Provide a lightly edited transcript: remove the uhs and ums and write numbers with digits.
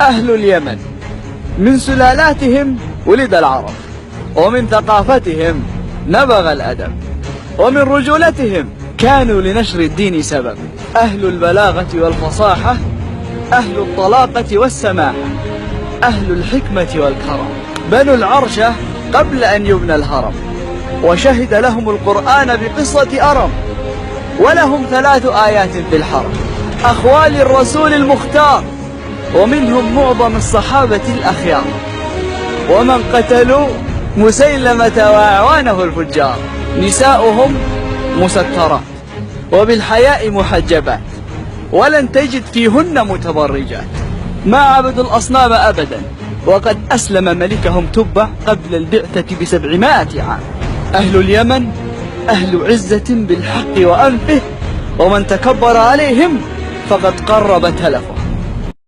أهل اليمن من سلالاتهم ولد العرب، ومن ثقافتهم نبغ الأدب، ومن رجولتهم كانوا لنشر الدين سبب. أهل البلاغة والفصاحة، أهل الطلاقة والسماحة، أهل الحكمة والكرم. بنوا العرش قبل أن يبنى الهرم، وشهد لهم القرآن بقصة أرم، ولهم 3 آيات في الحرم. أخوال الرسول المختار، ومنهم معظم الصحابة الأخيار، ومن قتلوا مسيلمة وأعوانه الفجار. نساؤهم مسترات وبالحياء محجبات، ولن تجد فيهن متبرجات. ما عبدوا الأصنام أبدا، وقد أسلم ملكهم تبع قبل البعثة ب700 عام. أهل اليمن أهل عزة بالحق وأنفه، ومن تكبر عليهم فقد قرب تلفه.